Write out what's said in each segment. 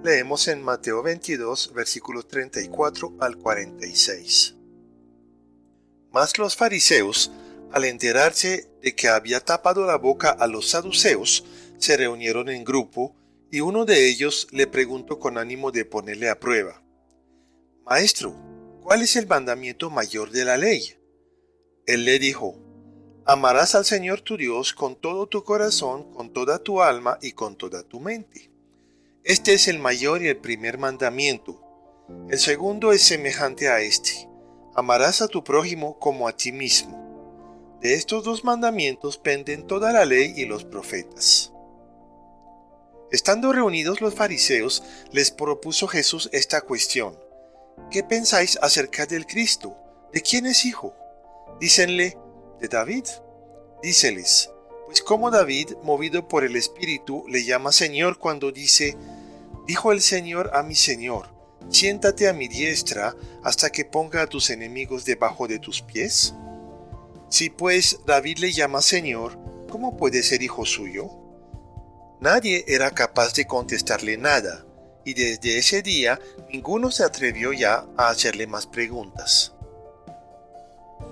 Leemos en Mateo 22, versículos 34 al 46. Mas los fariseos, al enterarse de que había tapado la boca a los saduceos, se reunieron en grupo, y uno de ellos le preguntó con ánimo de ponerle a prueba: Maestro, ¿cuál es el mandamiento mayor de la ley? Él le dijo: Amarás al Señor tu Dios con todo tu corazón, con toda tu alma y con toda tu mente. Este es el mayor y el primer mandamiento. El segundo es semejante a este: amarás a tu prójimo como a ti mismo. De estos dos mandamientos penden toda la ley y los profetas. Estando reunidos los fariseos, les propuso Jesús esta cuestión: ¿Qué pensáis acerca del Cristo? ¿De quién es hijo? Dícenle: de David. Díceles: pues como David, movido por el Espíritu, le llama Señor cuando dice: dijo el Señor a mi Señor, siéntate a mi diestra hasta que ponga a tus enemigos debajo de tus pies. Si pues David le llama Señor, ¿cómo puede ser hijo suyo? Nadie era capaz de contestarle nada, y desde ese día ninguno se atrevió ya a hacerle más preguntas.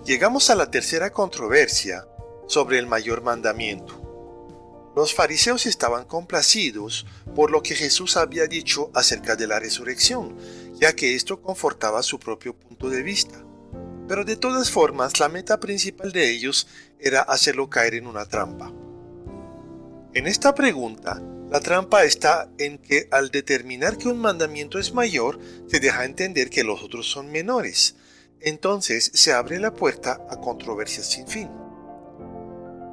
Llegamos a la tercera controversia sobre el mayor mandamiento. Los fariseos estaban complacidos por lo que Jesús había dicho acerca de la resurrección, ya que esto confortaba su propio punto de vista. Pero de todas formas, la meta principal de ellos era hacerlo caer en una trampa. En esta pregunta, la trampa está en que al determinar que un mandamiento es mayor, se deja entender que los otros son menores. Entonces se abre la puerta a controversias sin fin.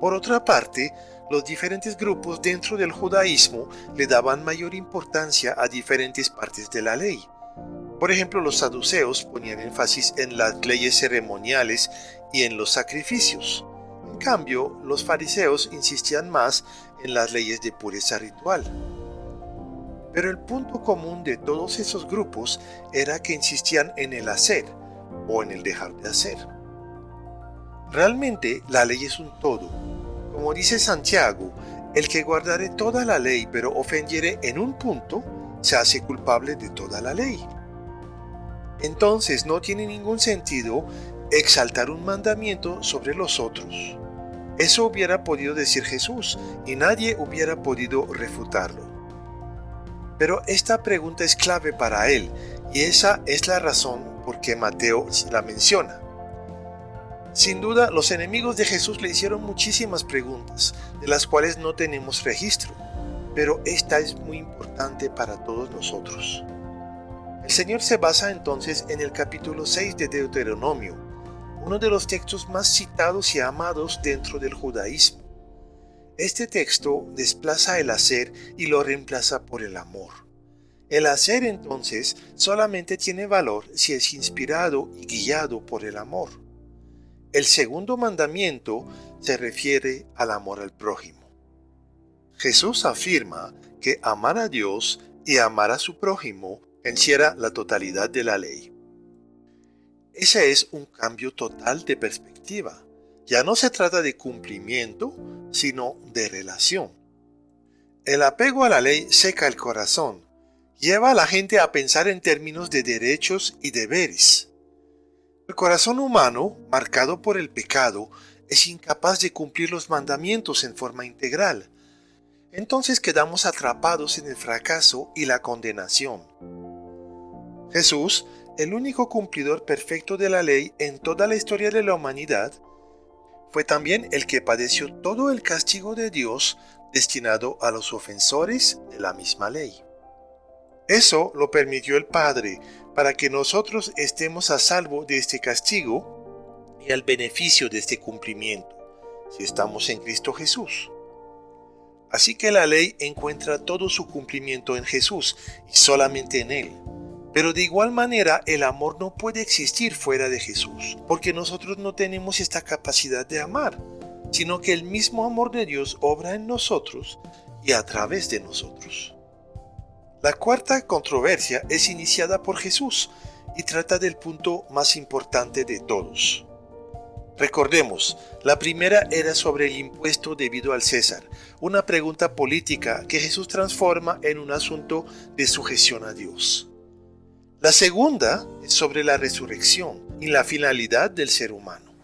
Por otra parte, los diferentes grupos dentro del judaísmo le daban mayor importancia a diferentes partes de la ley. Por ejemplo, los saduceos ponían énfasis en las leyes ceremoniales y en los sacrificios. En cambio, los fariseos insistían más en las leyes de pureza ritual. Pero el punto común de todos esos grupos era que insistían en el hacer o en el dejar de hacer. Realmente, la ley es un todo. Como dice Santiago, el que guardare toda la ley pero ofendiere en un punto, se hace culpable de toda la ley. Entonces no tiene ningún sentido exaltar un mandamiento sobre los otros. Eso hubiera podido decir Jesús y nadie hubiera podido refutarlo. Pero esta pregunta es clave para él y esa es la razón por qué Mateo la menciona. Sin duda, los enemigos de Jesús le hicieron muchísimas preguntas, de las cuales no tenemos registro, pero esta es muy importante para todos nosotros. El Señor se basa entonces en el capítulo 6 de Deuteronomio, uno de los textos más citados y amados dentro del judaísmo. Este texto desplaza el hacer y lo reemplaza por el amor. El hacer entonces solamente tiene valor si es inspirado y guiado por el amor. El segundo mandamiento se refiere al amor al prójimo. Jesús afirma que amar a Dios y amar a su prójimo encierra la totalidad de la ley. Ese es un cambio total de perspectiva. Ya no se trata de cumplimiento, sino de relación. El apego a la ley seca el corazón, lleva a la gente a pensar en términos de derechos y deberes. El corazón humano, marcado por el pecado, es incapaz de cumplir los mandamientos en forma integral. Entonces quedamos atrapados en el fracaso y la condenación. Jesús, el único cumplidor perfecto de la ley en toda la historia de la humanidad, fue también el que padeció todo el castigo de Dios destinado a los ofensores de la misma ley. Eso lo permitió el Padre para que nosotros estemos a salvo de este castigo y al beneficio de este cumplimiento, si estamos en Cristo Jesús. Así que la ley encuentra todo su cumplimiento en Jesús y solamente en Él. Pero de igual manera el amor no puede existir fuera de Jesús, porque nosotros no tenemos esta capacidad de amar, sino que el mismo amor de Dios obra en nosotros y a través de nosotros. La cuarta controversia es iniciada por Jesús y trata del punto más importante de todos. Recordemos, la primera era sobre el impuesto debido al César, una pregunta política que Jesús transforma en un asunto de sujeción a Dios. La segunda es sobre la resurrección y la finalidad del ser humano.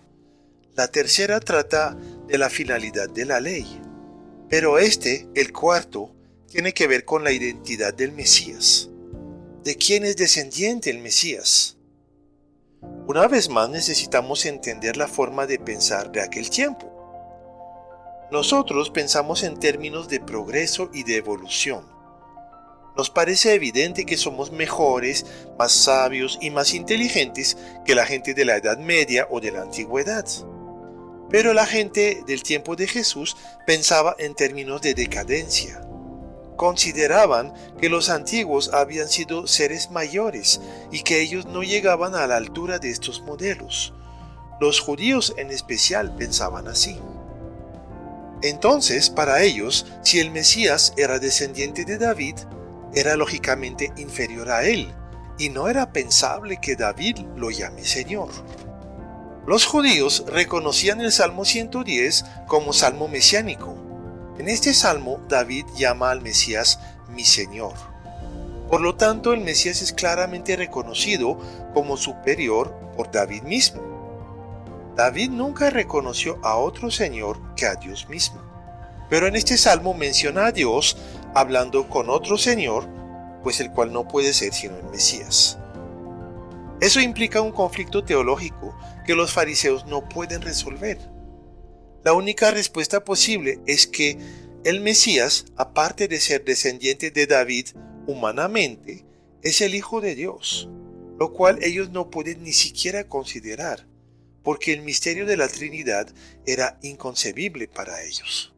La tercera trata de la finalidad de la ley. Pero el cuarto, tiene que ver con la identidad del Mesías. ¿De quién es descendiente el Mesías? Una vez más necesitamos entender la forma de pensar de aquel tiempo. Nosotros pensamos en términos de progreso y de evolución. Nos parece evidente que somos mejores, más sabios y más inteligentes que la gente de la Edad Media o de la Antigüedad. Pero la gente del tiempo de Jesús pensaba en términos de decadencia. Consideraban que los antiguos habían sido seres mayores y que ellos no llegaban a la altura de estos modelos. Los judíos en especial pensaban así. Entonces, para ellos, si el Mesías era descendiente de David, era lógicamente inferior a él, y no era pensable que David lo llame Señor. Los judíos reconocían el Salmo 110 como salmo mesiánico. En este salmo, David llama al Mesías mi Señor. Por lo tanto, el Mesías es claramente reconocido como superior por David mismo. David nunca reconoció a otro Señor que a Dios mismo. Pero en este salmo menciona a Dios hablando con otro Señor, pues el cual no puede ser sino el Mesías. Eso implica un conflicto teológico que los fariseos no pueden resolver. La única respuesta posible es que el Mesías, aparte de ser descendiente de David humanamente, es el Hijo de Dios, lo cual ellos no pueden ni siquiera considerar, porque el misterio de la Trinidad era inconcebible para ellos.